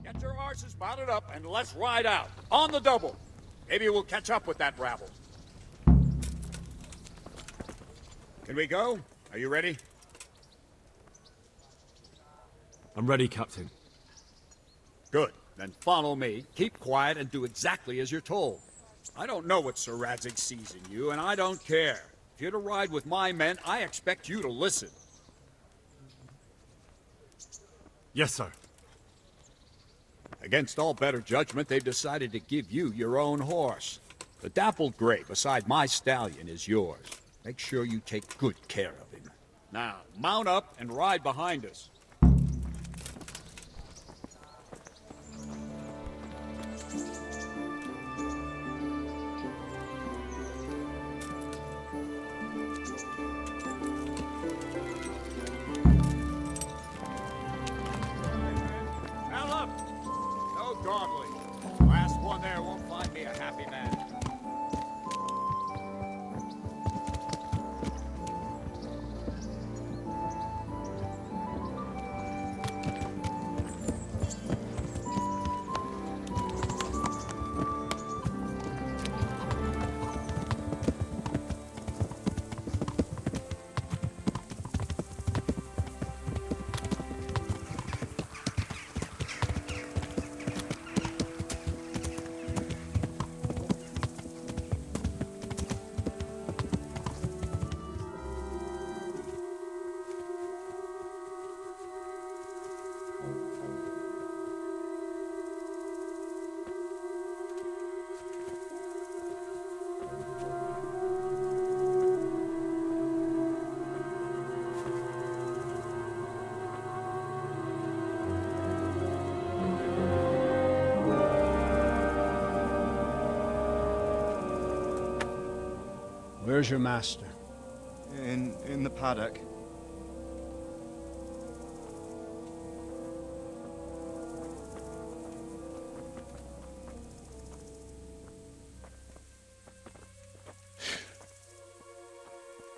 Get your horses mounted up and let's ride out. On the double. Maybe we'll catch up with that rabble. Can we go? Are you ready? I'm ready, Captain. Good. Then follow me. Keep quiet and do exactly as you're told. I don't know what Sir Radzig sees in you, and I don't care. If you're to ride with my men, I expect you to listen. Yes, sir. Against all better judgment, they've decided to give you your own horse. The dappled gray beside my stallion is yours. Make sure you take good care of him. Now, mount up and ride behind us. Godly. Last one there won't find me a happy man. Where's your master? In the paddock.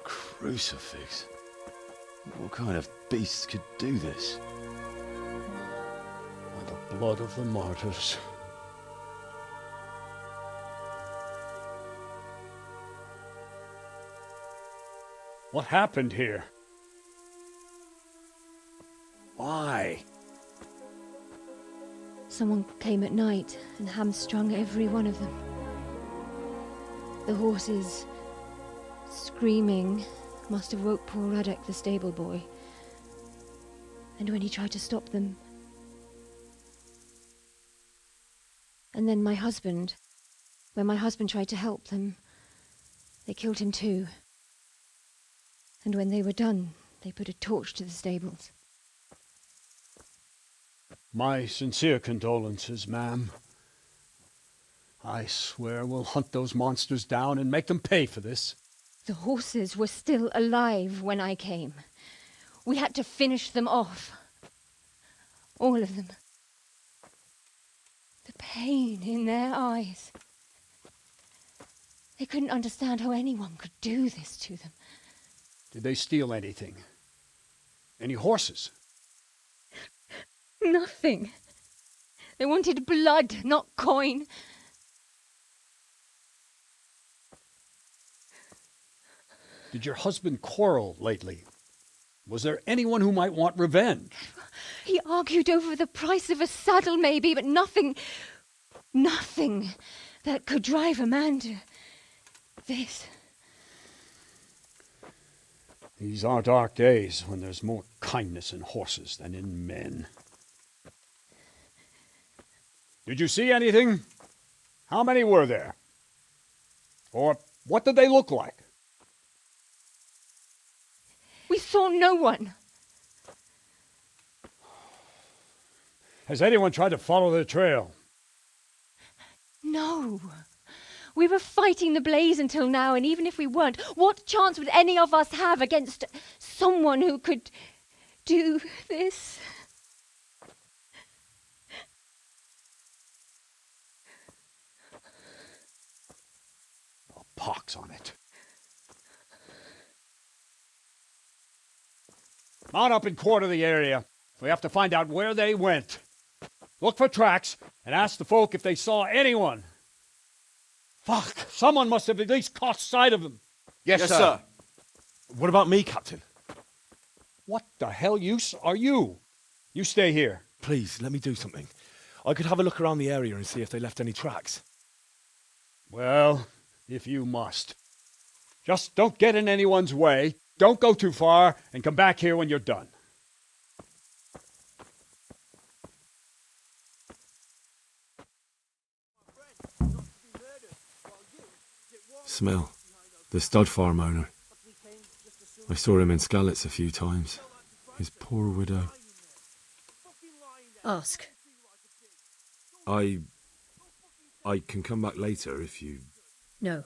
Crucifix? What kind of beast could do this? By the blood of the martyrs. What happened here? Why? Someone came at night and hamstrung every one of them. The horses, screaming, must have woke poor Radek, the stable boy. And when he tried to stop them... And then my husband. When my husband tried to help them, they killed him too. And when they were done, they put a torch to the stables. My sincere condolences, ma'am. I swear we'll hunt those monsters down and make them pay for this. The horses were still alive when I came. We had to finish them off. All of them. The pain in their eyes. They couldn't understand how anyone could do this to them. Did they steal anything? Any horses? Nothing. They wanted blood, not coin. Did your husband quarrel lately? Was there anyone who might want revenge? He argued over the price of a saddle, maybe, but nothing that could drive a man to this. These are dark days when there's more kindness in horses than in men. Did you see anything? How many were there? Or what did they look like? We saw no one. Has anyone tried to follow the trail? No. We were fighting the blaze until now, and even if we weren't, what chance would any of us have against someone who could do this? Oh, pox on it. Mount up and quarter the area. We have to find out where they went. Look for tracks and ask the folk if they saw anyone. Fuck, someone must have at least caught sight of them. Yes, sir. What about me, Captain? What the hell use are you? You stay here. Please, let me do something. I could have a look around the area and see if they left any tracks. Well, if you must. Just don't get in anyone's way, don't go too far, and come back here when you're done. Smell. The stud farm owner. I saw him in Skalitz a few times. His poor widow. Ask. I can come back later if you... No.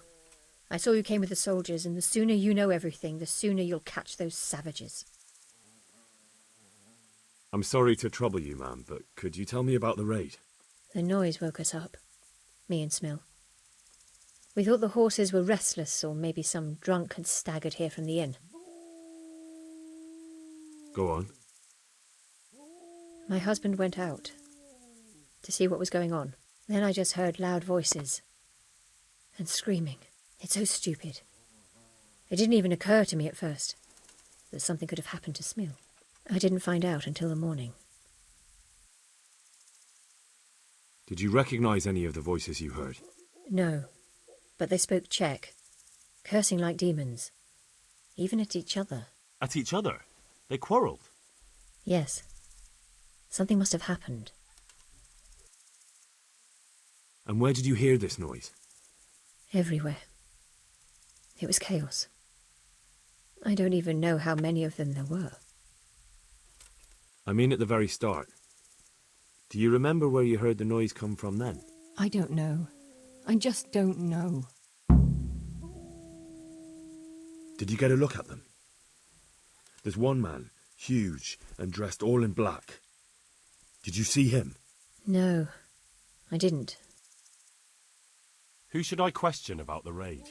I saw you came with the soldiers, and the sooner you know everything, the sooner you'll catch those savages. I'm sorry to trouble you, ma'am, but could you tell me about the raid? The noise woke us up. Me and Smill. We thought the horses were restless, or maybe some drunk had staggered here from the inn. Go on. My husband went out to see what was going on. Then I just heard loud voices and screaming. It's so stupid. It didn't even occur to me at first that something could have happened to Smill. I didn't find out until the morning. Did you recognize any of the voices you heard? No, but they spoke Czech, cursing like demons, even at each other. At each other? They quarrelled? Yes. Something must have happened. And where did you hear this noise? Everywhere. It was chaos. I don't even know how many of them there were. I mean at the very start. Do you remember where you heard the noise come from then? I don't know. I just don't know. Did you get a look at them? There's one man, huge and dressed all in black. Did you see him? No, I didn't. Who should I question about the raid?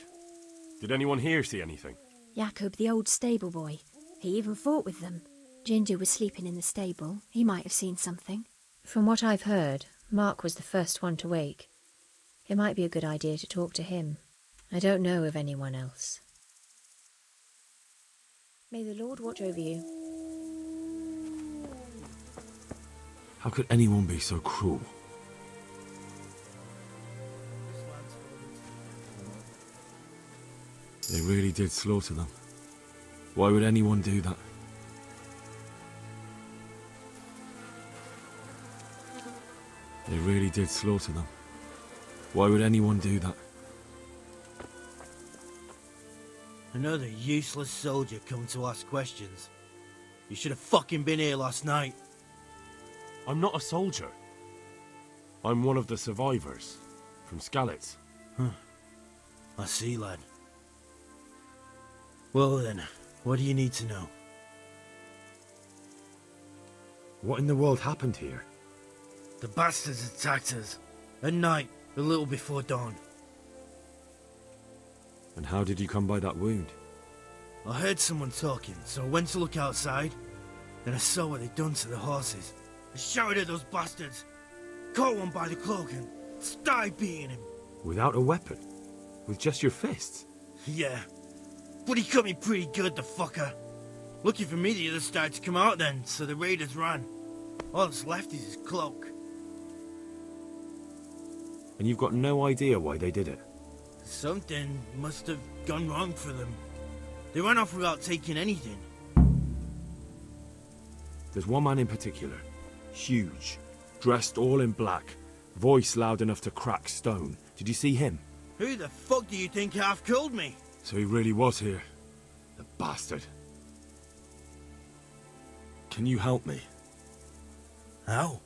Did anyone here see anything? Jacob, the old stable boy. He even fought with them. Ginger was sleeping in the stable. He might have seen something. From what I've heard, Mark was the first one to wake. It might be a good idea to talk to him. I don't know of anyone else. May the Lord watch over you. How could anyone be so cruel? They really did slaughter them. Why would anyone do that? They really did slaughter them. Why would anyone do that? Another useless soldier come to ask questions. You should have fucking been here last night. I'm not a soldier. I'm one of the survivors from Skalitz. I see, lad. Well then, what do you need to know? What in the world happened here? The bastards attacked us. At night, a little before dawn. And how did you come by that wound? I heard someone talking, so I went to look outside. Then I saw what they'd done to the horses. I shouted at those bastards. Caught one by the cloak and started beating him. Without a weapon? With just your fists? Yeah. But he cut me pretty good, the fucker. Lucky for me, the others started to come out then, so the raiders ran. All that's left is his cloak. And you've got no idea why they did it? Something must have gone wrong for them. They ran off without taking anything. There's one man in particular. Huge. Dressed all in black. Voice loud enough to crack stone. Did you see him? Who the fuck do you think half killed me? So he really was here. The bastard. Can you help me? How?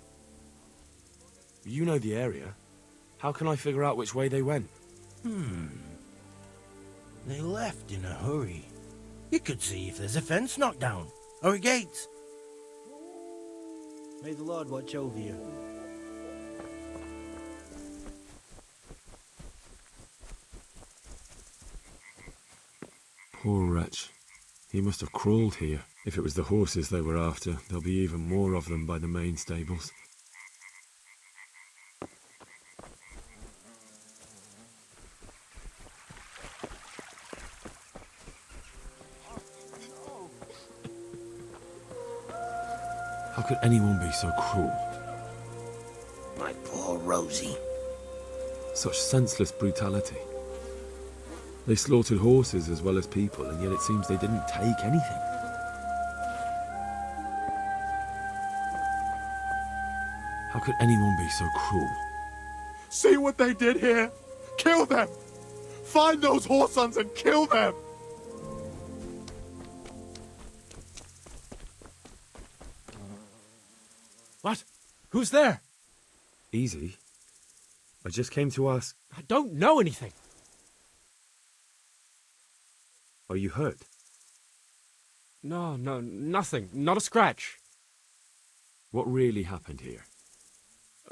You know the area. How can I figure out which way they went? They left in a hurry. You could see if there's a fence knocked down, or a gate. May the Lord watch over you. Poor wretch. He must have crawled here. If it was the horses they were after, there'll be even more of them by the main stables. How could anyone be so cruel? My poor Rosie. Such senseless brutality. They slaughtered horses as well as people, and yet it seems they didn't take anything. How could anyone be so cruel? See what they did here? Kill them! Find those whoresons and kill them! What? Who's there? Easy. I just came to ask, I don't know anything. are you hurt? No, nothing. Not a scratch. What really happened here?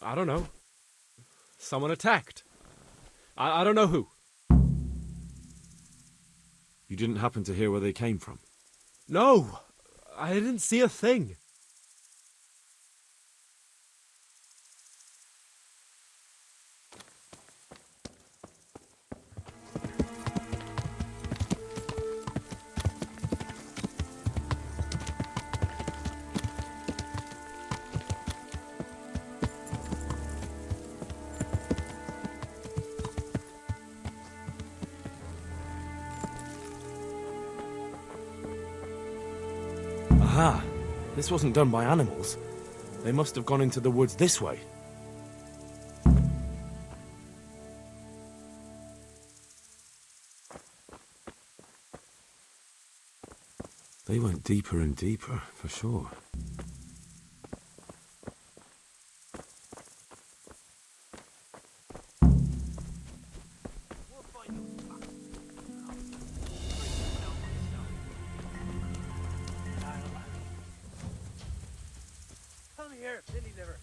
I don't know. Someone attacked. I don't know who. You didn't happen to hear where they came from? No, I didn't see a thing. Aha! This wasn't done by animals. They must have gone into the woods this way. They went deeper and deeper, for sure. Come here, Billy liver.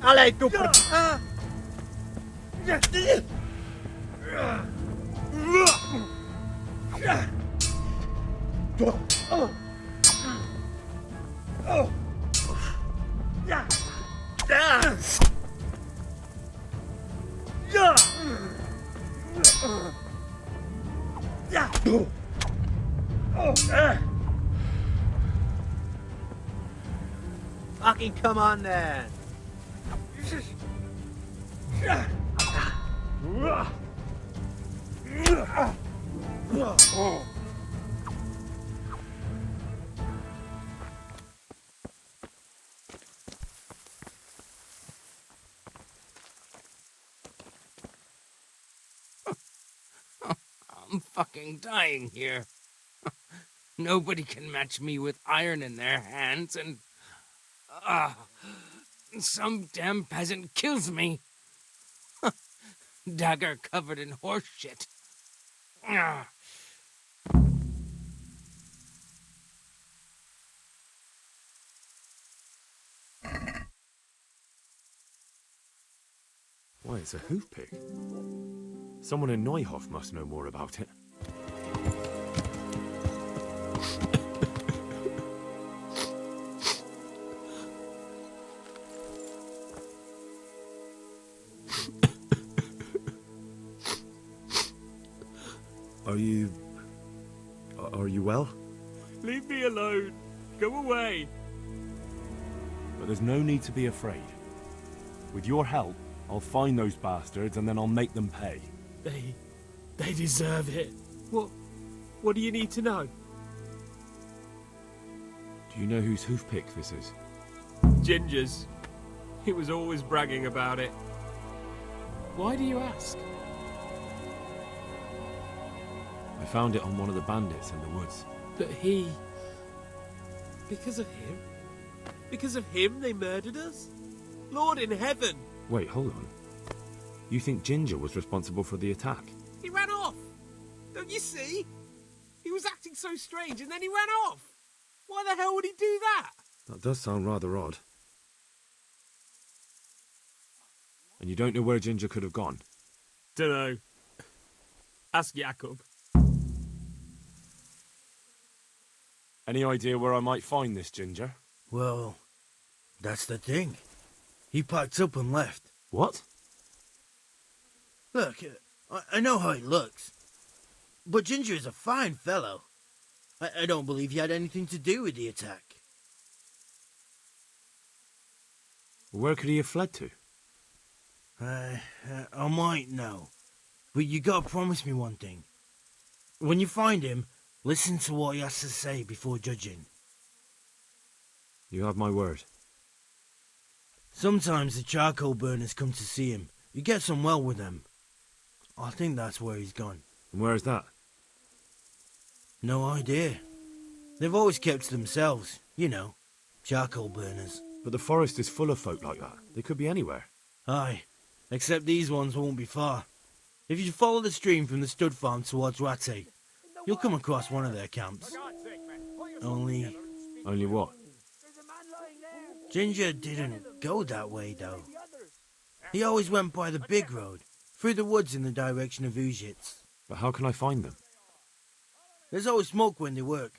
Allez, go for it. Fucking come on then. I'm fucking dying here. Nobody can match me with iron in their hands, and some damn peasant kills me. Dagger covered in horse shit. Why, it's a hoof pick. Someone in Neuhof must know more about it. Are you well? Leave me alone. Go away. But there's no need to be afraid. With your help, I'll find those bastards and then I'll make them pay. They deserve it. What do you need to know? Do you know whose hoof pick this is? Ginger's. He was always bragging about it. Why do you ask? I found it on one of the bandits in the woods. But he... Because of him? Because of him they murdered us? Lord in heaven! Wait, hold on. You think Ginger was responsible for the attack? He ran off! Don't you see? He was acting so strange and then he ran off! Why the hell would he do that? That does sound rather odd. And you don't know where Ginger could have gone? Dunno. Ask Jakob. Any idea where I might find this Ginger? Well, that's the thing. He packed up and left. What? Look, I know how he looks. But Ginger is a fine fellow. I don't believe he had anything to do with the attack. Where could he have fled to? I might know. But you gotta promise me one thing. When you find him, listen to what he has to say before judging. You have my word. Sometimes the charcoal burners come to see him. He gets on well with them. I think that's where he's gone. And where's that? No idea. They've always kept to themselves, you know, charcoal burners. But the forest is full of folk like that. They could be anywhere. Aye, except these ones won't be far. If you follow the stream from the stud farm towards Rattay, you'll come across one of their camps. Only what? Ginger didn't go that way, though. He always went by the big road, through the woods in the direction of Ujits. But how can I find them? There's always smoke when they work.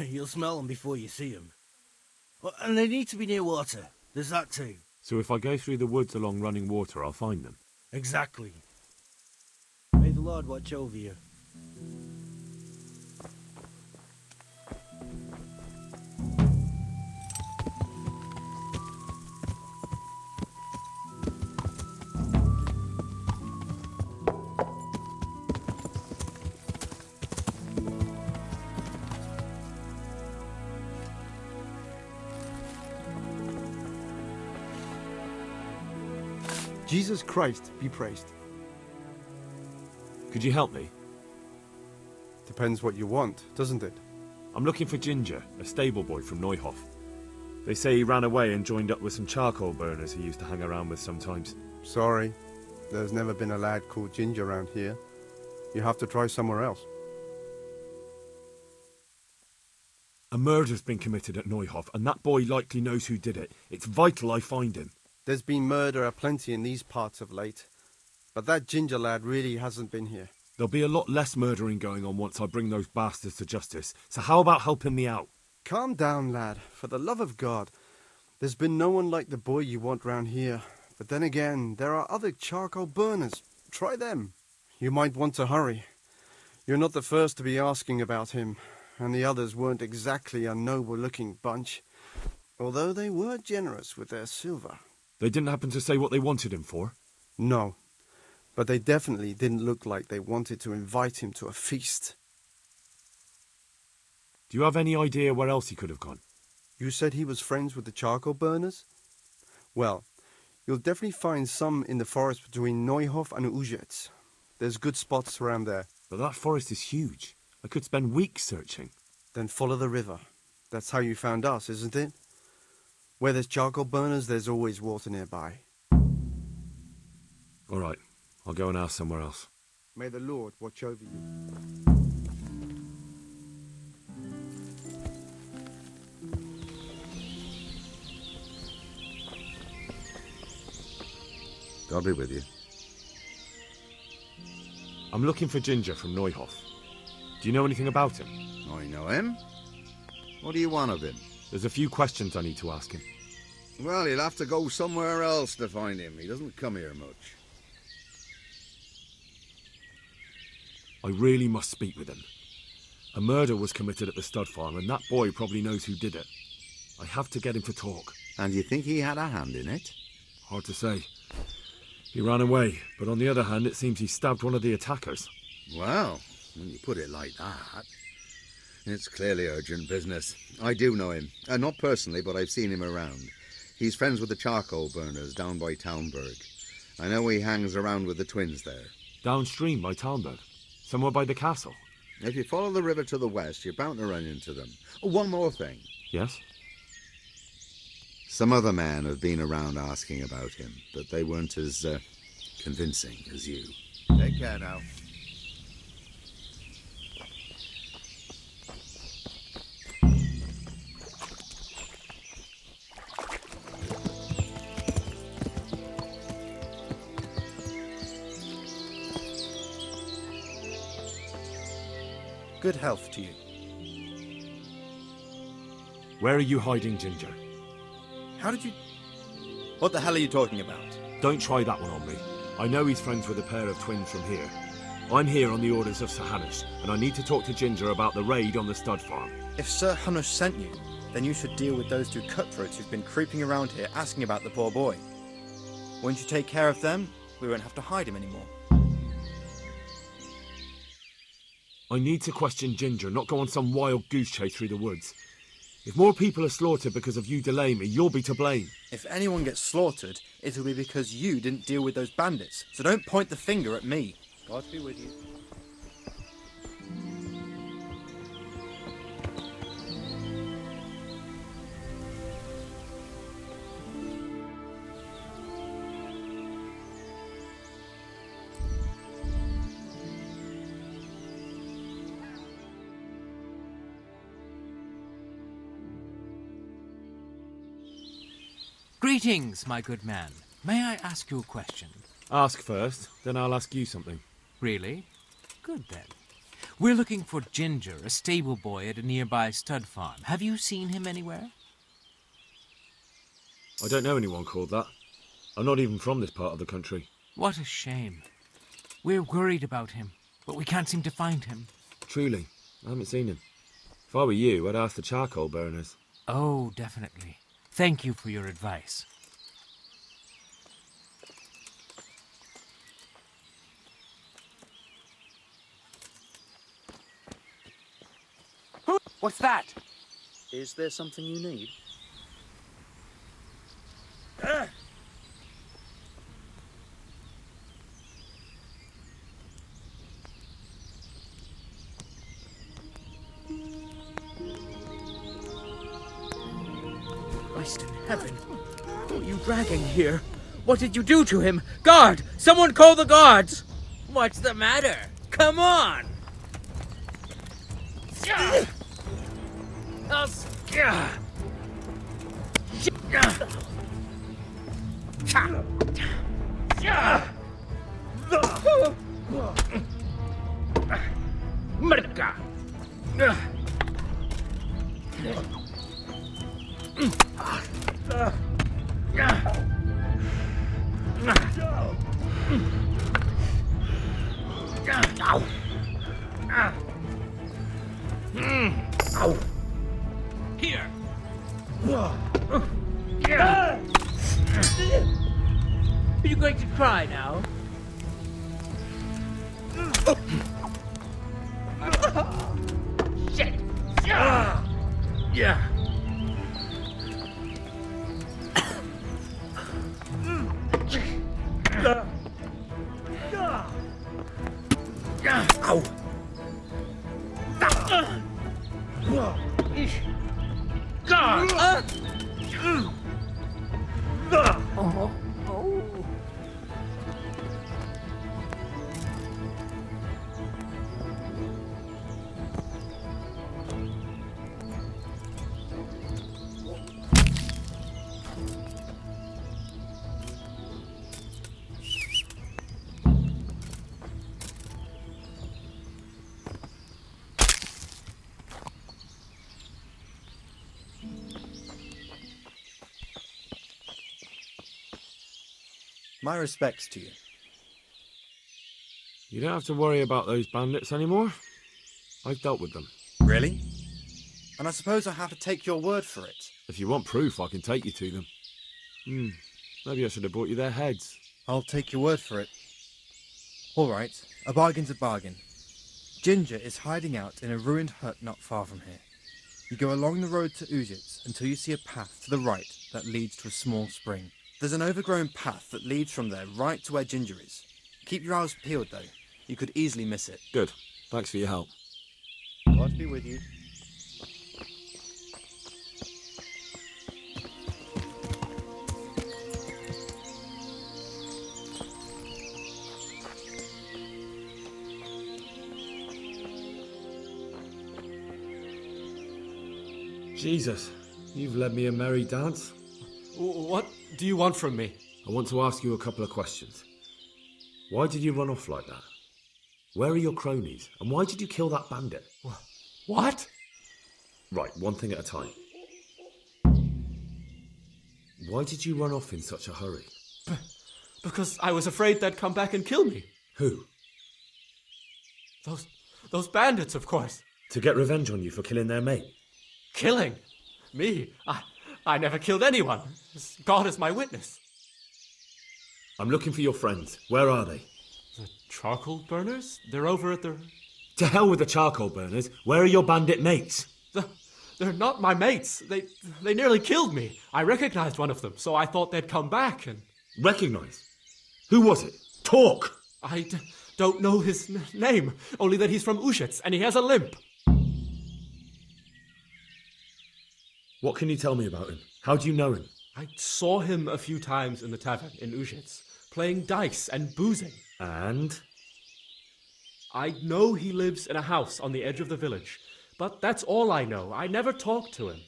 You'll smell them before you see them. And they need to be near water. There's that too. So if I go through the woods along running water, I'll find them? Exactly. May the Lord watch over you. Jesus Christ be praised. Could you help me? Depends what you want, doesn't it? I'm looking for Ginger, a stable boy from Neuhof. They say he ran away and joined up with some charcoal burners he used to hang around with sometimes. Sorry, there's never been a lad called Ginger around here. You have to try somewhere else. A murder's been committed at Neuhof, and that boy likely knows who did it. It's vital I find him. There's been murder aplenty in these parts of late, but that Ginger lad really hasn't been here. There'll be a lot less murdering going on once I bring those bastards to justice, so how about helping me out? Calm down, lad, for the love of God. There's been no one like the boy you want round here, but then again, there are other charcoal burners. Try them. You might want to hurry. You're not the first to be asking about him, and the others weren't exactly a noble-looking bunch, although they were generous with their silver. They didn't happen to say what they wanted him for? No, but they definitely didn't look like they wanted to invite him to a feast. Do you have any idea where else he could have gone? You said he was friends with the charcoal burners? Well, you'll definitely find some in the forest between Neuhof and Ujets. There's good spots around there. But that forest is huge. I could spend weeks searching. Then follow the river. That's how you found us, isn't it? Where there's charcoal burners, there's always water nearby. All right, I'll go and ask somewhere else. May the Lord watch over you. God be with you. I'm looking for Ginger from Neuhof. Do you know anything about him? I know him. What do you want of him? There's a few questions I need to ask him. Well, you'll have to go somewhere else to find him. He doesn't come here much. I really must speak with him. A murder was committed at the stud farm, and that boy probably knows who did it. I have to get him to talk. And you think he had a hand in it? Hard to say. He ran away, but on the other hand, it seems he stabbed one of the attackers. Well, when you put it like that, it's clearly urgent business. I do know him. Not personally, but I've seen him around. He's friends with the charcoal burners down by Townburg. I know he hangs around with the twins there. Downstream by Townburg? Somewhere by the castle? If you follow the river to the west, you're bound to run into them. Oh, one more thing. Yes? Some other men have been around asking about him, but they weren't as convincing as you. Take care now. Good health to you. Where are you hiding Ginger? How did you... What the hell are you talking about? Don't try that one on me. I know he's friends with a pair of twins from here. I'm here on the orders of Sir Hanush, and I need to talk to Ginger about the raid on the stud farm. If Sir Hanush sent you, then you should deal with those two cutthroats who've been creeping around here asking about the poor boy. Once you take care of them, we won't have to hide him anymore. I need to question Ginger, not go on some wild goose chase through the woods. If more people are slaughtered because of you delaying me, you'll be to blame. If anyone gets slaughtered, it'll be because you didn't deal with those bandits, so don't point the finger at me. God be with you. Greetings, my good man. May I ask you a question? Ask first, then I'll ask you something. Really? Good then. We're looking for Ginger, a stable boy at a nearby stud farm. Have you seen him anywhere? I don't know anyone called that. I'm not even from this part of the country. What a shame. We're worried about him, but we can't seem to find him. Truly, I haven't seen him. If I were you, I'd ask the charcoal burners. Oh, definitely. Thank you for your advice. What's that? Is there something you need? Christ in heaven. What are you dragging here? What did you do to him? Guard! Someone call the guards! What's the matter? Come on! Merca! Here! Are you going to cry now? Shit! Yeah. Ow! My respects to you. You don't have to worry about those bandits anymore. I've dealt with them. Really? And I suppose I have to take your word for it. If you want proof, I can take you to them. Maybe I should have brought you their heads. I'll take your word for it. All right, a bargain's a bargain. Ginger is hiding out in a ruined hut not far from here. You go along the road to Uzits until you see a path to the right that leads to a small spring. There's an overgrown path that leads from there right to where Ginger is. Keep your eyes peeled, though. You could easily miss it. Good. Thanks for your help. God be with you. Jesus, you've led me a merry dance. What do you want from me? I want to ask you a couple of questions. Why did you run off like that? Where are your cronies? And why did you kill that bandit? What? Right, one thing at a time. Why did you run off in such a hurry? Because I was afraid they'd come back and kill me. Who? Those bandits, of course. To get revenge on you for killing their mate? Killing? Me? I never killed anyone. God is my witness. I'm looking for your friends. Where are they? The charcoal burners? They're over at the... To hell with the charcoal burners. Where are your bandit mates? They're not my mates. They nearly killed me. I recognized one of them, so I thought they'd come back and... Recognize? Who was it? Talk! I don't know his name, only that he's from Ushitz and he has a limp. What can you tell me about him? How do you know him? I saw him a few times in the tavern in Ushitz, playing dice and boozing. And? I know he lives in a house on the edge of the village, but that's all I know. I never talked to him.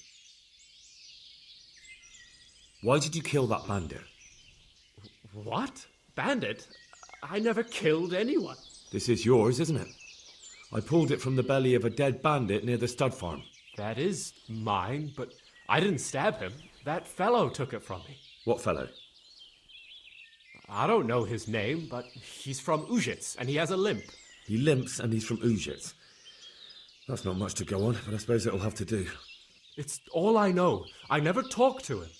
Why did you kill that bandit? What? Bandit? I never killed anyone. This is yours, isn't it? I pulled it from the belly of a dead bandit near the stud farm. That is mine, but I didn't stab him. That fellow took it from me. What fellow? I don't know his name, but he's from Ushitz, and he has a limp. He limps and he's from Ushitz. That's not much to go on, but I suppose it'll have to do. It's all I know. I never talked to him.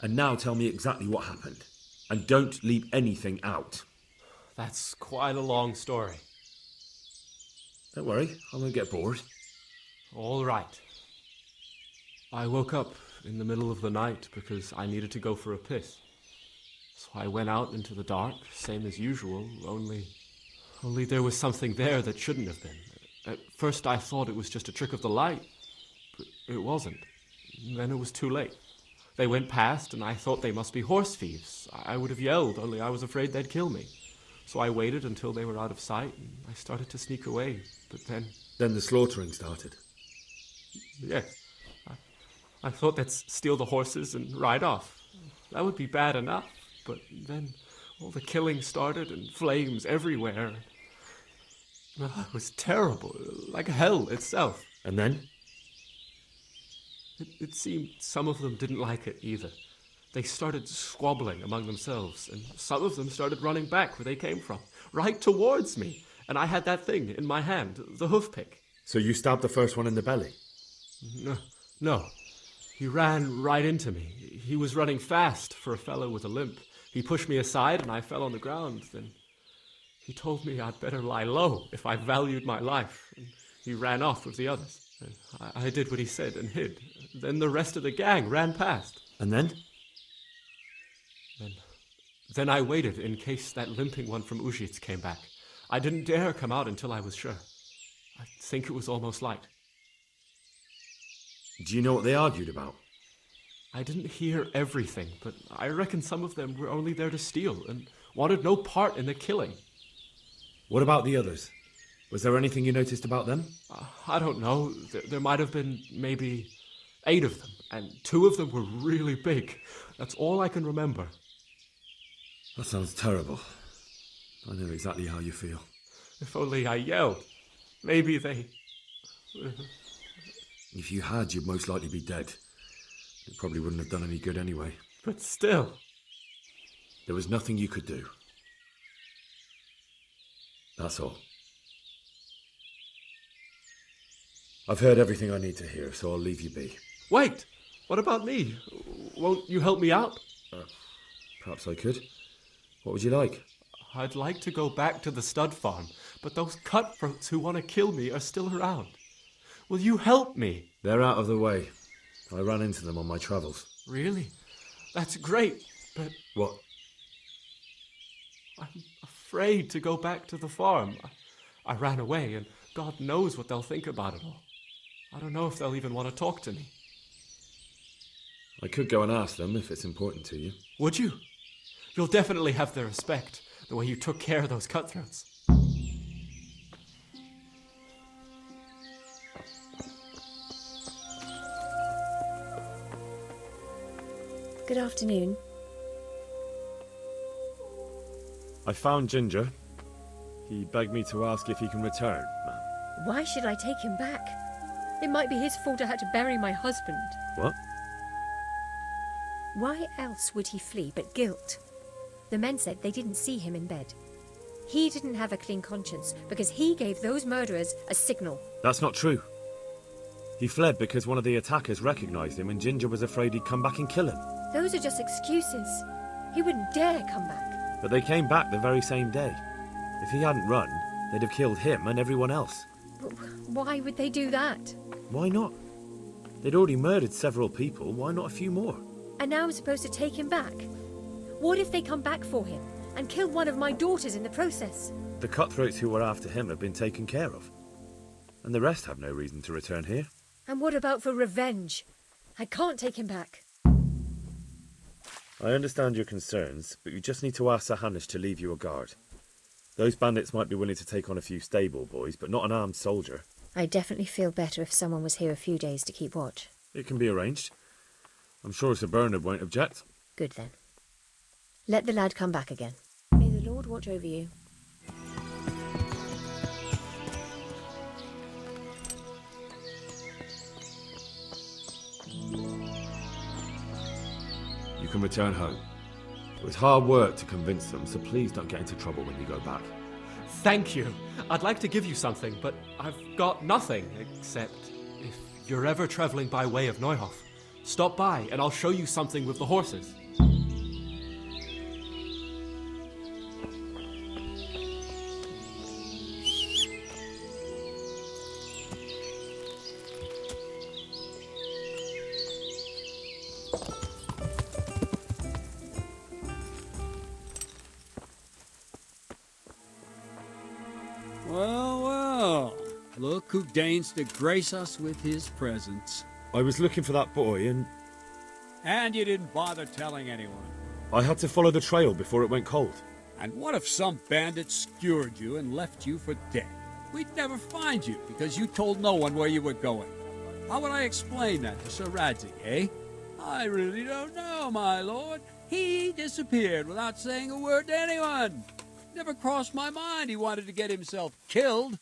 And now tell me exactly what happened. And don't leave anything out. That's quite a long story. Don't worry, I won't get bored. All right. I woke up in the middle of the night because I needed to go for a piss. So I went out into the dark, same as usual, only there was something there that shouldn't have been. At first I thought it was just a trick of the light, but it wasn't. Then it was too late. They went past, and I thought they must be horse thieves. I would have yelled, only I was afraid they'd kill me. So I waited until they were out of sight, and I started to sneak away. But then... Then the slaughtering started? Yes. I thought they'd steal the horses and ride off. That would be bad enough, but then all the killing started, and flames everywhere. It was terrible, like hell itself. And then? It seemed some of them didn't like it either. They started squabbling among themselves, and some of them started running back where they came from, right towards me. And I had that thing in my hand, the hoof pick. So you stabbed the first one in the belly? No. He ran right into me. He was running fast for a fellow with a limp. He pushed me aside and I fell on the ground. Then he told me I'd better lie low if I valued my life. And he ran off with the others. I did what he said and hid. Then the rest of the gang ran past. And then? Then I waited in case that limping one from Ushitz came back. I didn't dare come out until I was sure. I think it was almost light. Do you know what they argued about? I didn't hear everything, but I reckon some of them were only there to steal and wanted no part in the killing. What about the others? Was there anything you noticed about them? I don't know. There might have been maybe 8 of them, and 2 of them were really big. That's all I can remember. That sounds terrible. I know exactly how you feel. If only I yelled. Maybe they... If you had, you'd most likely be dead. It probably wouldn't have done any good anyway. But still... There was nothing you could do. That's all. I've heard everything I need to hear, so I'll leave you be. Wait! What about me? Won't you help me out? Perhaps I could. What would you like? I'd like to go back to the stud farm, but those cutthroats who want to kill me are still around. Will you help me? They're out of the way. I ran into them on my travels. Really? That's great, but... What? I'm afraid to go back to the farm. I ran away, and God knows what they'll think about it all. I don't know if they'll even want to talk to me. I could go and ask them if it's important to you. Would you? You'll definitely have their respect, the way you took care of those cutthroats. Good afternoon. I found Ginger. He begged me to ask if he can return, ma'am. Why should I take him back? It might be his fault I had to bury my husband. What? Why else would he flee but guilt? The men said they didn't see him in bed. He didn't have a clean conscience because he gave those murderers a signal. That's not true. He fled because one of the attackers recognised him and Ginger was afraid he'd come back and kill him. Those are just excuses. He wouldn't dare come back. But they came back the very same day. If he hadn't run, they'd have killed him and everyone else. But why would they do that? Why not? They'd already murdered several people, why not a few more? And now I'm supposed to take him back? What if they come back for him and kill one of my daughters in the process? The cutthroats who were after him have been taken care of. And the rest have no reason to return here. And what about for revenge? I can't take him back. I understand your concerns, but you just need to ask Sir Hanish to leave you a guard. Those bandits might be willing to take on a few stable boys, but not an armed soldier. I'd definitely feel better if someone was here a few days to keep watch. It can be arranged. I'm sure Sir Bernard won't object. Good then. Let the lad come back again. May the Lord watch over you. You can return home. It was hard work to convince them, so please don't get into trouble when you go back. Thank you. I'd like to give you something, but I've got nothing, except if you're ever traveling by way of Neuhof, stop by and I'll show you something with the horses. Well, well. Look who deigns to grace us with his presence. I was looking for that boy and... And you didn't bother telling anyone. I had to follow the trail before it went cold. And what if some bandit skewered you and left you for dead? We'd never find you because you told no one where you were going. How would I explain that to Sir Radzig, eh? I really don't know, my lord. He disappeared without saying a word to anyone. Never crossed my mind he wanted to get himself killed.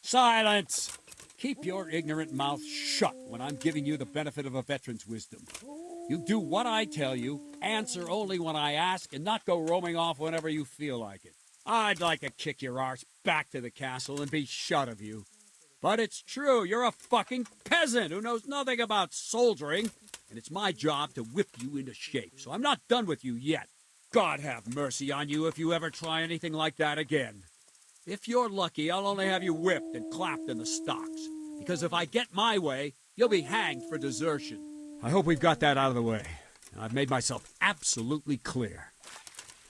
Silence! Keep your ignorant mouth shut when I'm giving you the benefit of a veteran's wisdom. You do what I tell you, answer only when I ask, and not go roaming off whenever you feel like it. I'd like to kick your arse back to the castle and be shut of you. But it's true, you're a fucking peasant who knows nothing about soldiering, and it's my job to whip you into shape, so I'm not done with you yet. God have mercy on you if you ever try anything like that again. If you're lucky, I'll only have you whipped and clapped in the stocks, because if I get my way, you'll be hanged for desertion. I hope we've got that out of the way. I've made myself absolutely clear.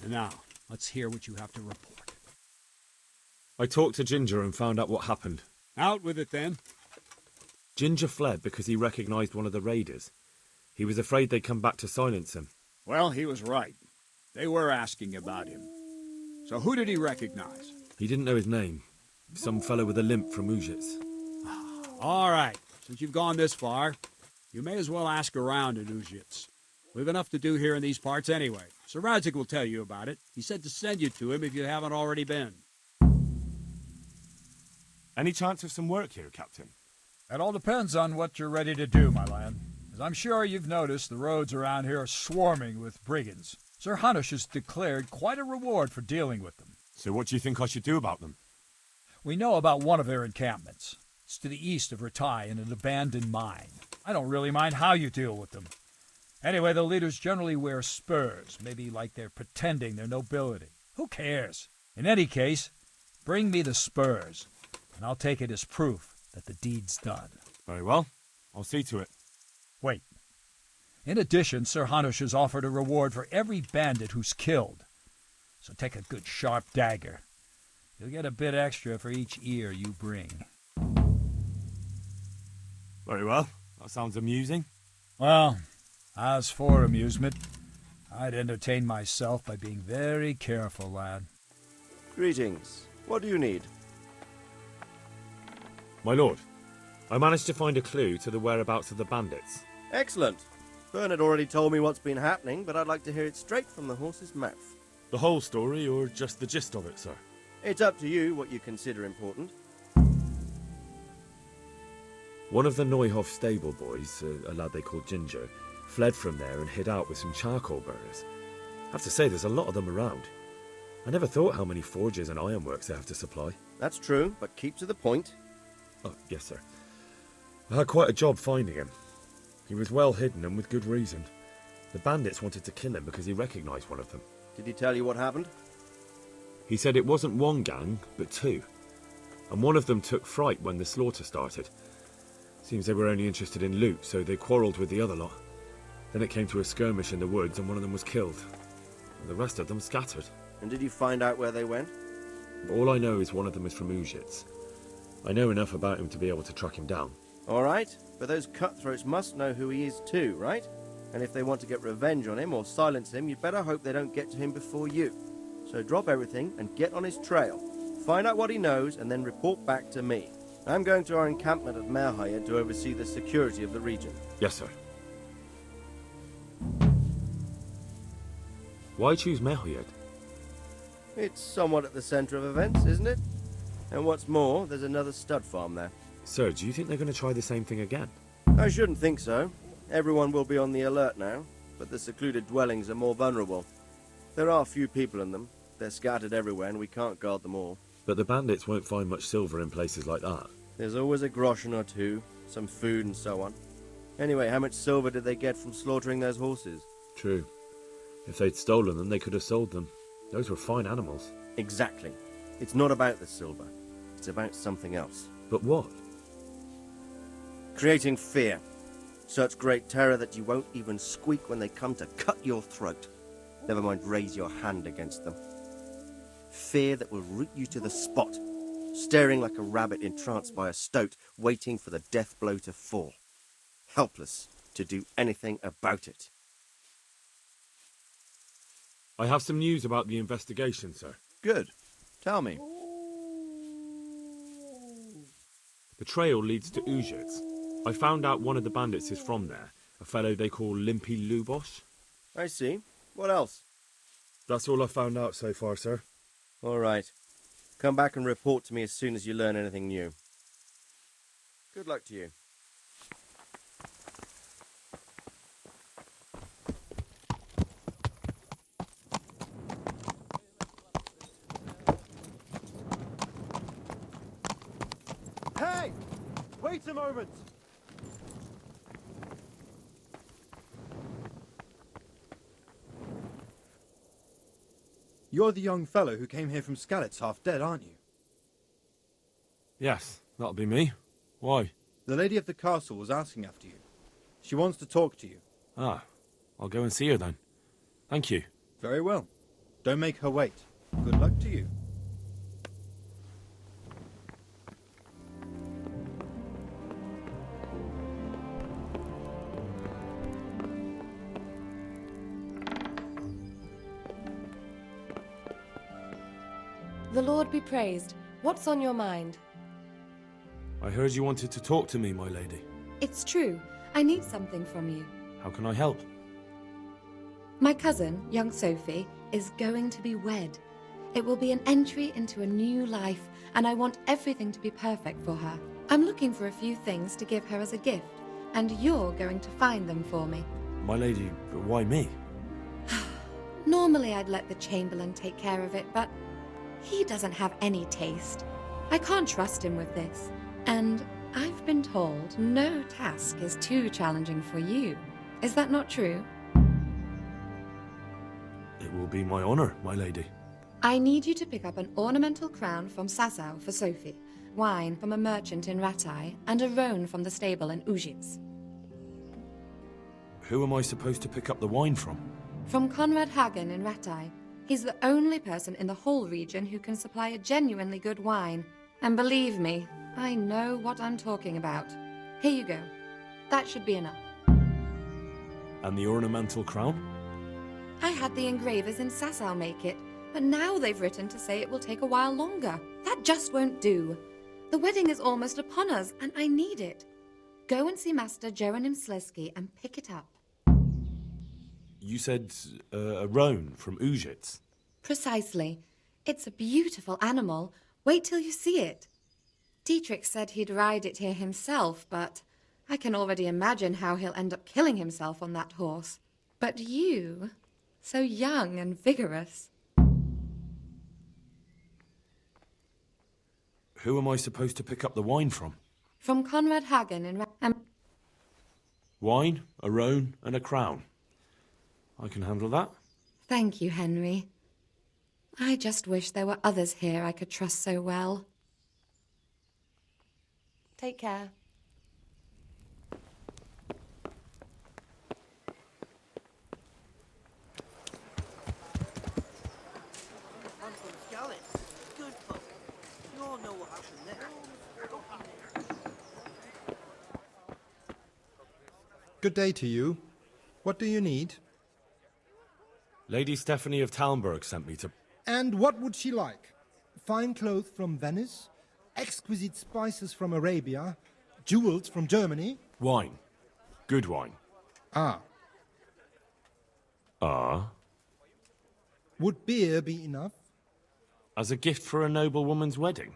And now, let's hear what you have to report. I talked to Ginger and found out what happened. Out with it, then. Ginger fled because he recognised one of the raiders. He was afraid they'd come back to silence him. Well, he was right. They were asking about him. So who did he recognize? He didn't know his name. Some fellow with a limp from Ujits. All right. Since you've gone this far, you may as well ask around in Ujits. We've enough to do here in these parts anyway. Sir Radzig will tell you about it. He said to send you to him if you haven't already been. Any chance of some work here, Captain? That all depends on what you're ready to do, my lad. As I'm sure you've noticed, the roads around here are swarming with brigands. Sir Hanish has declared quite a reward for dealing with them. So what do you think I should do about them? We know about one of their encampments. It's to the east of Ratai in an abandoned mine. I don't really mind how you deal with them. Anyway, the leaders generally wear spurs, maybe like they're pretending they're nobility. Who cares? In any case, bring me the spurs, and I'll take it as proof that the deed's done. Very well. I'll see to it. Wait. In addition, Sir Hanish has offered a reward for every bandit who's killed. So take a good sharp dagger. You'll get a bit extra for each ear you bring. Very well. That sounds amusing. Well, as for amusement, I'd entertain myself by being very careful, lad. Greetings. What do you need? My lord, I managed to find a clue to the whereabouts of the bandits. Excellent. Bernard already told me what's been happening, but I'd like to hear it straight from the horse's mouth. The whole story, or just the gist of it, sir? It's up to you what you consider important. One of the Neuhoff stable boys, a lad they called Ginger, fled from there and hid out with some charcoal burners. I have to say, there's a lot of them around. I never thought how many forges and ironworks they have to supply. That's true, but keep to the point. Oh, yes, sir. I had quite a job finding him. He was well hidden and with good reason. The bandits wanted to kill him because he recognised one of them. Did he tell you what happened? He said it wasn't one gang, but two. And one of them took fright when the slaughter started. Seems they were only interested in loot, so they quarrelled with the other lot. Then it came to a skirmish in the woods and one of them was killed. And the rest of them scattered. And did you find out where they went? All I know is one of them is from Uzhitz. I know enough about him to be able to track him down. All right, but those cutthroats must know who he is too, right? And if they want to get revenge on him or silence him, you'd better hope they don't get to him before you. So drop everything and get on his trail. Find out what he knows and then report back to me. I'm going to our encampment at Merhayed to oversee the security of the region. Yes, sir. Why choose Merhayed? It's somewhat at the centre of events, isn't it? And what's more, there's another stud farm there. Sir, do you think they're going to try the same thing again? I shouldn't think so. Everyone will be on the alert now, but the secluded dwellings are more vulnerable. There are few people in them. They're scattered everywhere and we can't guard them all. But the bandits won't find much silver in places like that. There's always a groschen or two, some food and so on. Anyway, how much silver did they get from slaughtering those horses? True. If they'd stolen them, they could have sold them. Those were fine animals. Exactly. It's not about the silver. It's about something else. But what? Creating fear. Such great terror that you won't even squeak when they come to cut your throat. Never mind raise your hand against them. Fear that will root you to the spot, staring like a rabbit entranced by a stoat, waiting for the death blow to fall. Helpless to do anything about it. I have some news about the investigation, sir. Good. Tell me. The trail leads to Uzhitz. I found out one of the bandits is from there, a fellow they call Limpy Lubosh. I see. What else? That's all I found out so far, sir. All right. Come back and report to me as soon as you learn anything new. Good luck to you. Hey! Wait a moment! You're the young fellow who came here from Skalitz half dead, aren't you? Yes, that'll be me. Why? The lady of the castle was asking after you. She wants to talk to you. Ah, I'll go and see her then. Thank you. Very well. Don't make her wait. Good luck to you. The Lord be praised. What's on your mind? I heard you wanted to talk to me, my lady. It's true. I need something from you. How can I help? My cousin, young Sophie, is going to be wed. It will be an entry into a new life, and I want everything to be perfect for her. I'm looking for a few things to give her as a gift, and you're going to find them for me. My lady, why me? Normally I'd let the Chamberlain take care of it, but he doesn't have any taste. I can't trust him with this. And I've been told no task is too challenging for you. Is that not true? It will be my honor, my lady. I need you to pick up an ornamental crown from Sasau for Sophie, wine from a merchant in Ratai, and a roan from the stable in Uzhitz. Who am I supposed to pick up the wine from? From Conrad Hagen in Ratai. He's the only person in the whole region who can supply a genuinely good wine. And believe me, I know what I'm talking about. Here you go. That should be enough. And the ornamental crown? I had the engravers in Sasau make it, but now they've written to say it will take a while longer. That just won't do. The wedding is almost upon us, and I need it. Go and see Master Jeronim Slesky and pick it up. You said a roan from Uzhitz. Precisely. It's a beautiful animal. Wait till you see it. Dietrich said he'd ride it here himself, but I can already imagine how he'll end up killing himself on that horse. But you, so young and vigorous. Who am I supposed to pick up the wine from? From Conrad Hagen in Wine, a roan, and a crown. I can handle that. Thank you, Henry. I just wish there were others here I could trust so well. Take care. Good day to you. What do you need? Lady Stephanie of Talmberg sent me to... And what would she like? Fine clothes from Venice? Exquisite spices from Arabia? Jewels from Germany? Wine. Good wine. Ah. Ah? Would beer be enough? As a gift for a noble woman's wedding?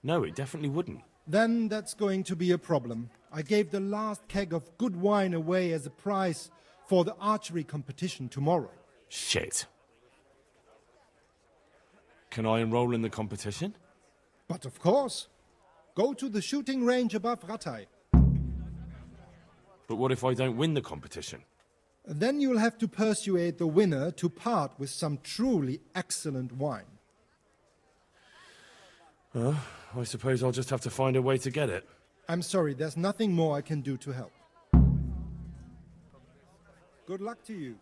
No, it definitely wouldn't. Then that's going to be a problem. I gave the last keg of good wine away as a prize for the archery competition tomorrow. Shit. Can I enroll in the competition? But of course. Go to the shooting range above Rattay. But what if I don't win the competition? Then you'll have to persuade the winner to part with some truly excellent wine. I suppose I'll just have to find a way to get it. I'm sorry, there's nothing more I can do to help. Good luck to you.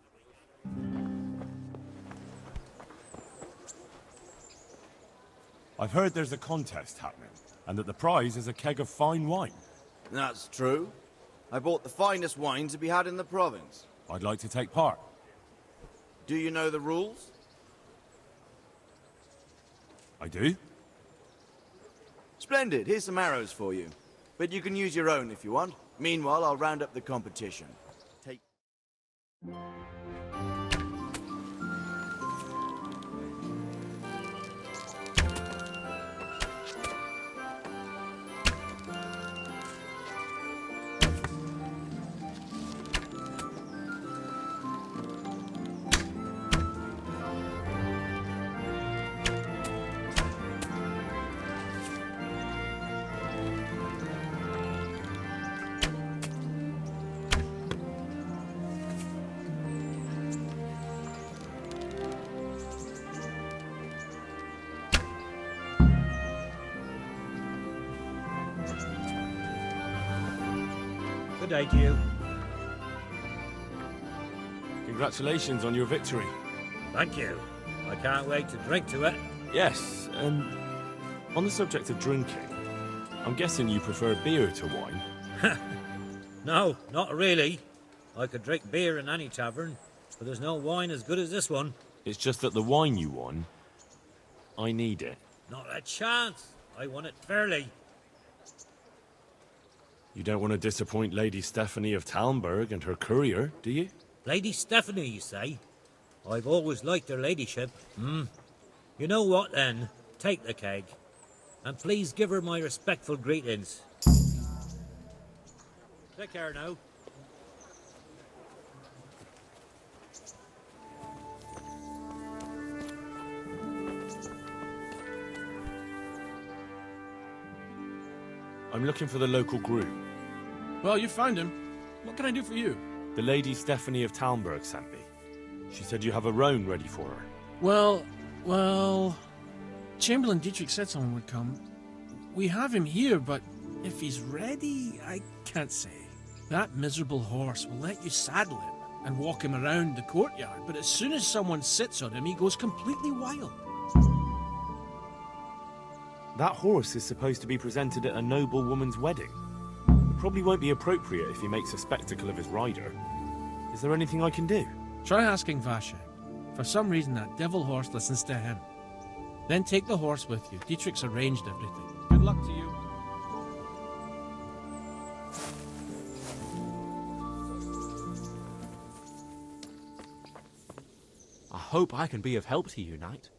I've heard there's a contest happening, and that the prize is a keg of fine wine. That's true. I bought the finest wine to be had in the province. I'd like to take part. Do you know the rules? I do? Splendid. Here's some arrows for you. But you can use your own if you want. Meanwhile, I'll round up the competition. Take... Good day to you. Congratulations on your victory. Thank you. I can't wait to drink to it. Yes, on the subject of drinking, I'm guessing you prefer beer to wine. No, not really. I could drink beer in any tavern, but there's no wine as good as this one. It's just that the wine you won, I need it. Not a chance. I won it fairly. You don't want to disappoint Lady Stephanie of Talmberg and her courier, do you? Lady Stephanie, you say? I've always liked her ladyship. You know what, then? Take the keg. And please give her my respectful greetings. Take care now. I'm looking for the local groom. Well, you found him. What can I do for you? The Lady Stephanie of Talmberg sent me. She said you have a roan ready for her. Well... Chamberlain Dietrich said someone would come. We have him here, but if he's ready, I can't say. That miserable horse will let you saddle him and walk him around the courtyard, but as soon as someone sits on him, he goes completely wild. That horse is supposed to be presented at a noble woman's wedding. It probably won't be appropriate if he makes a spectacle of his rider. Is there anything I can do? Try asking Vasha. For some reason, that devil horse listens to him. Then take the horse with you. Dietrich's arranged everything. Good luck to you. I hope I can be of help to you, Knight.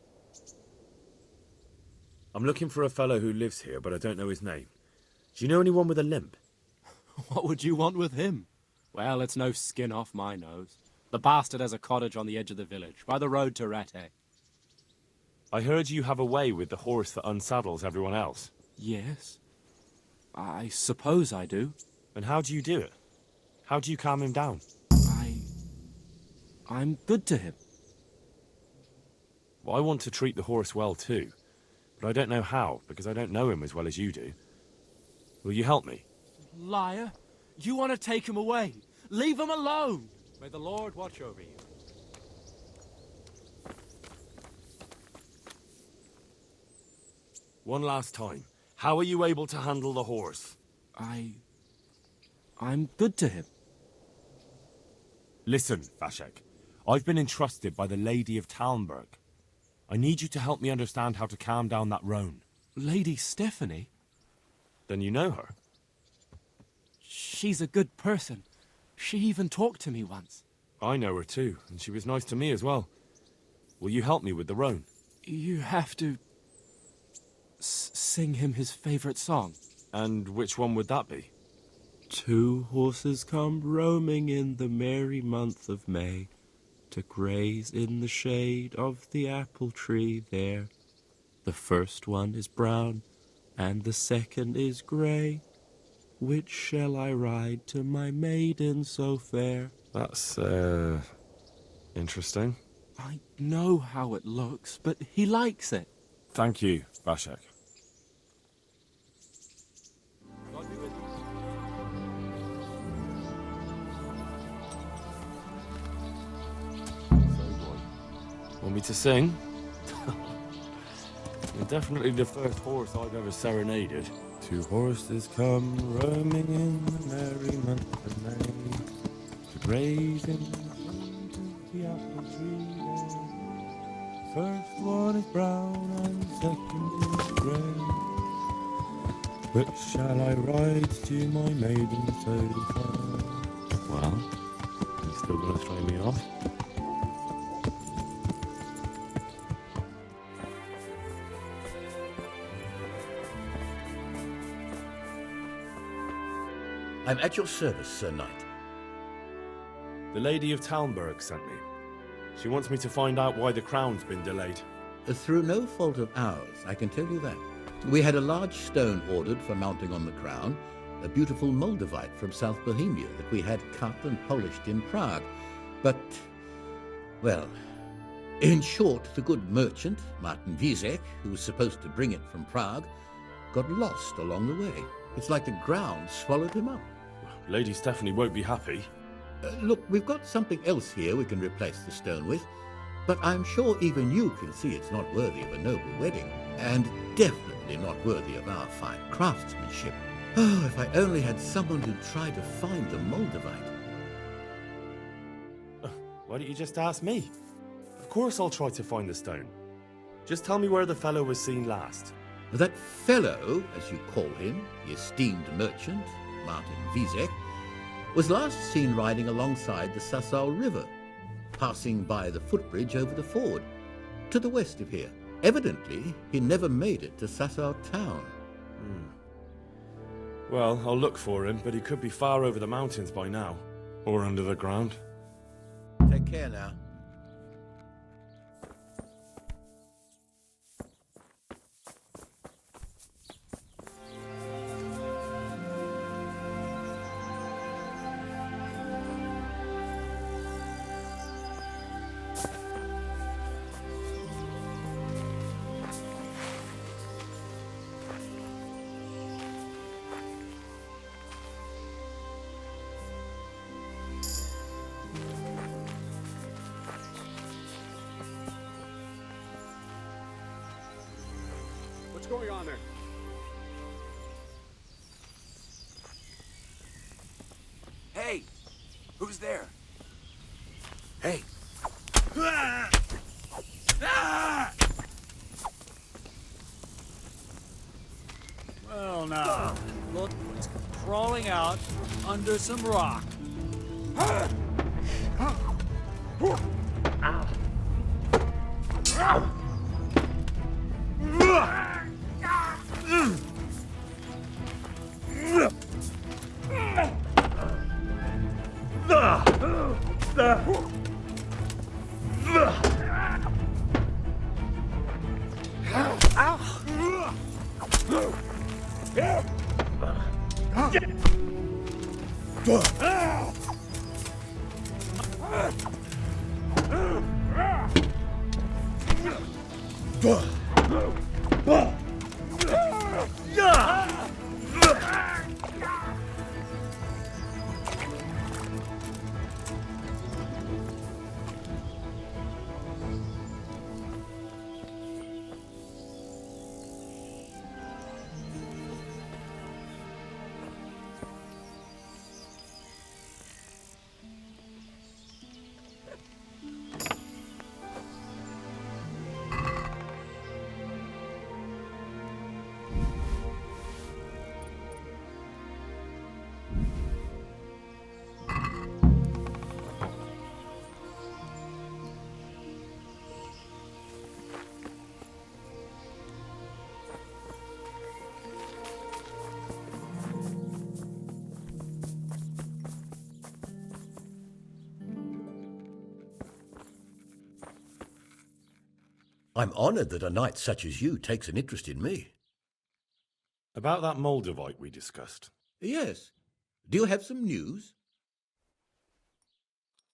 I'm looking for a fellow who lives here, but I don't know his name. Do you know anyone with a limp? What would you want with him? Well, it's no skin off my nose. The bastard has a cottage on the edge of the village, by the road to Rete. I heard you have a way with the horse that unsaddles everyone else. Yes. I suppose I do. And how do you do it? How do you calm him down? I'm good to him. Well, I want to treat the horse well too, but I don't know how, because I don't know him as well as you do. Will you help me? Liar! You want to take him away! Leave him alone! May the Lord watch over you. One last time. How are you able to handle the horse? I'm good to him. Listen, Vashek. I've been entrusted by the Lady of Talmberg. I need you to help me understand how to calm down that roan. Lady Stephanie? Then you know her. She's a good person. She even talked to me once. I know her too, and she was nice to me as well. Will you help me with the roan? You have to sing him his favorite song. And which one would that be? 2 horses come roaming in the merry month of May, to graze in the shade of the apple tree there. The first one is brown, and the second is grey. Which shall I ride to my maiden so fair? That's, interesting. I know how it looks, but he likes it. Thank you, Vashek. Want me to sing? You're definitely the first horse I've ever serenaded. 2 horses come roaming in the merry month of May, to graze in the apple tree there. First one is brown and the second is grey. Which shall I ride to my maiden so far? Well, you still gonna throw me off? I'm at your service, Sir Knight. The Lady of Talmberg sent me. She wants me to find out why the crown's been delayed. Through no fault of ours, I can tell you that. We had a large stone ordered for mounting on the crown, a beautiful Moldavite from South Bohemia that we had cut and polished in Prague. But, well, in short, the good merchant, Martin Wieseck, who was supposed to bring it from Prague, got lost along the way. It's like the ground swallowed him up. Lady Stephanie won't be happy. Look, we've got something else here we can replace the stone with, but I'm sure even you can see it's not worthy of a noble wedding, and definitely not worthy of our fine craftsmanship. Oh, if I only had someone who'd try to find the Moldavite. Why don't you just ask me? Of course I'll try to find the stone. Just tell me where the fellow was seen last. That fellow, as you call him, the esteemed merchant, Martin Wieseck, was last seen riding alongside the Sassau River, passing by the footbridge over the ford, to the west of here. Evidently, he never made it to Sassau town. Well, I'll look for him, but he could be far over the mountains by now. Or under the ground. Take care now. What's going on there? Hey! Who's there? Hey! Well, now, look what's crawling out under some rock. I'm honoured that a knight such as you takes an interest in me. About that Moldavite we discussed. Yes. Do you have some news?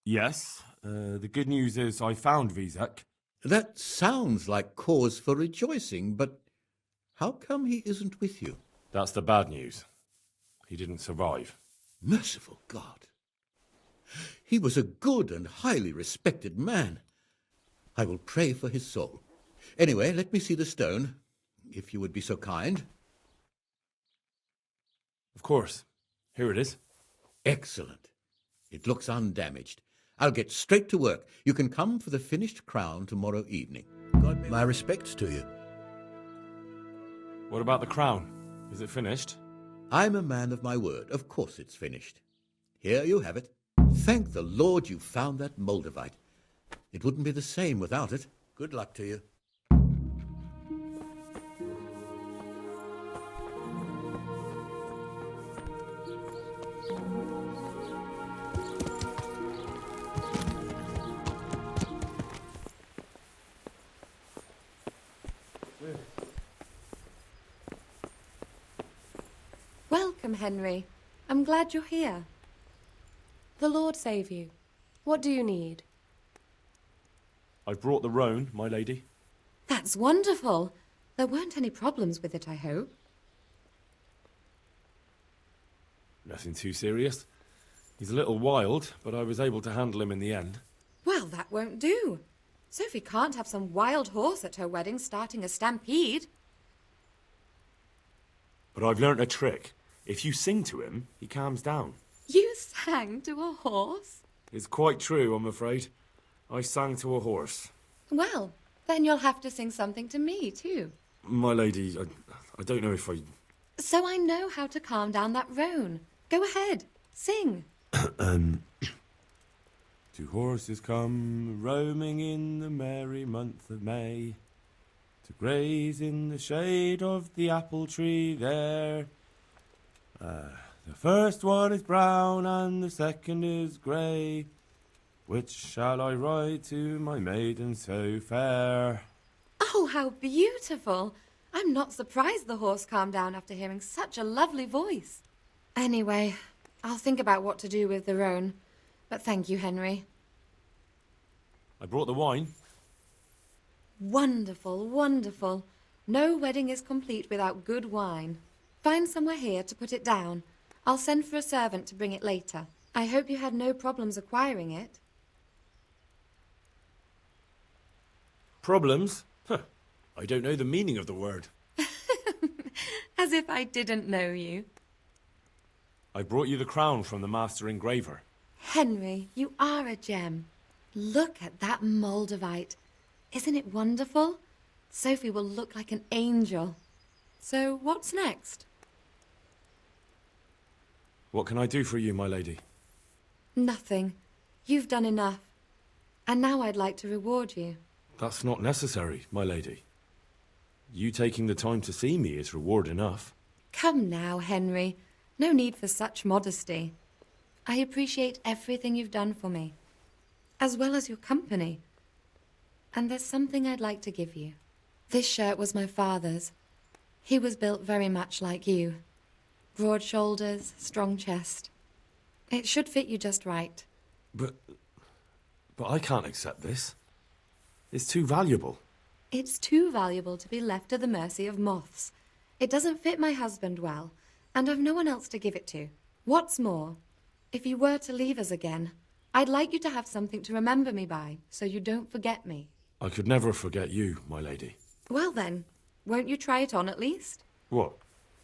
Yes. The good news is I found Vizek. That sounds like cause for rejoicing, but how come he isn't with you? That's the bad news. He didn't survive. Merciful God. He was a good and highly respected man. I will pray for his soul. Anyway, let me see the stone, if you would be so kind. Of course. Here it is. Excellent. It looks undamaged. I'll get straight to work. You can come for the finished crown tomorrow evening. God, my respects to you. What about the crown? Is it finished? I'm a man of my word. Of course it's finished. Here you have it. Thank the Lord you found that Moldavite. It wouldn't be the same without it. Good luck to you. Welcome, Henry. I'm glad you're here. The Lord save you. What do you need? I've brought the roan, my lady. That's wonderful. There weren't any problems with it, I hope. Nothing too serious. He's a little wild, but I was able to handle him in the end. Well, that won't do. Sophie can't have some wild horse at her wedding starting a stampede. But I've learnt a trick. If you sing to him, he calms down. You sang to a horse? It's quite true, I'm afraid. I sang to a horse. Well, then you'll have to sing something to me, too. My lady, I don't know if I... So I know how to calm down that roan. Go ahead, sing. Two horses come roaming in the merry month of May, to graze in the shade of the apple tree there. The first one is brown and the second is grey. Which shall I ride to, my maiden so fair? Oh, how beautiful. I'm not surprised the horse calmed down after hearing such a lovely voice. Anyway, I'll think about what to do with the roan. But thank you, Henry. I brought the wine. Wonderful, wonderful. No wedding is complete without good wine. Find somewhere here to put it down. I'll send for a servant to bring it later. I hope you had no problems acquiring it. Problems? Huh. I don't know the meaning of the word. As if I didn't know you. I brought you the crown from the master engraver. Henry, you are a gem. Look at that Moldavite. Isn't it wonderful? Sophie will look like an angel. So what's next? What can I do for you, my lady? Nothing. You've done enough. And now I'd like to reward you. That's not necessary, my lady. You taking the time to see me is reward enough. Come now, Henry. No need for such modesty. I appreciate everything you've done for me, as well as your company. And there's something I'd like to give you. This shirt was my father's. He was built very much like you. Broad shoulders, strong chest. It should fit you just right. But I can't accept this. It's too valuable. It's too valuable to be left to the mercy of moths. It doesn't fit my husband well, and I've no one else to give it to. What's more, if you were to leave us again, I'd like you to have something to remember me by, so you don't forget me. I could never forget you, my lady. Well then, won't you try it on at least? What?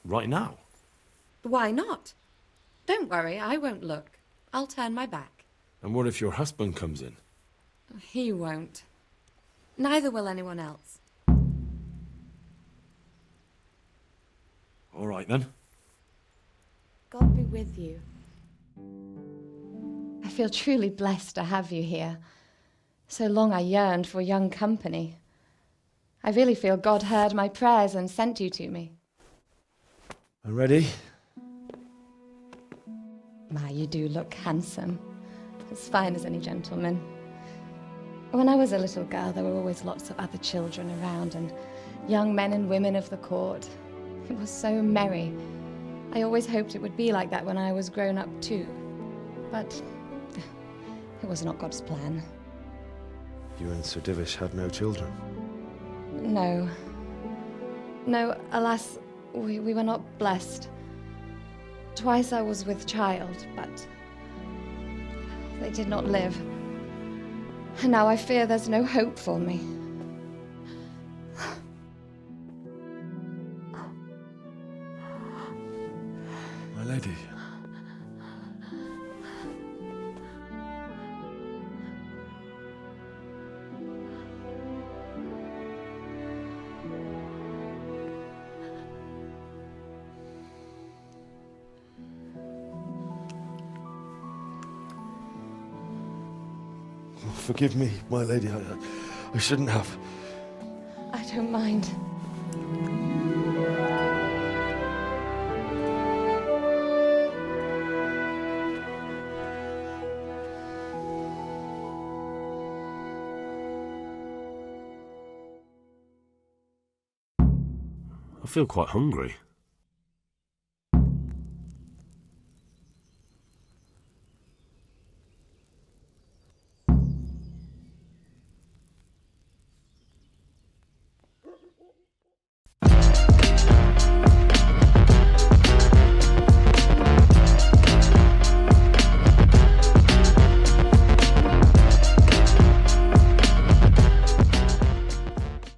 Right now? Why not? Don't worry, I won't look. I'll turn my back. And what if your husband comes in? He won't. Neither will anyone else. All right, then. God be with you. I feel truly blessed to have you here. So long I yearned for young company. I really feel God heard my prayers and sent you to me. Ready? My, you do look handsome. As fine as any gentleman. When I was a little girl, there were always lots of other children around and young men and women of the court. It was so merry. I always hoped it would be like that when I was grown up too. But it was not God's plan. You and Sir Divish had no children? No. No, alas, we were not blessed. Twice I was with child, but they did not live. And now I fear there's no hope for me. My lady. Forgive me, my lady. I shouldn't have. I don't mind. I feel quite hungry.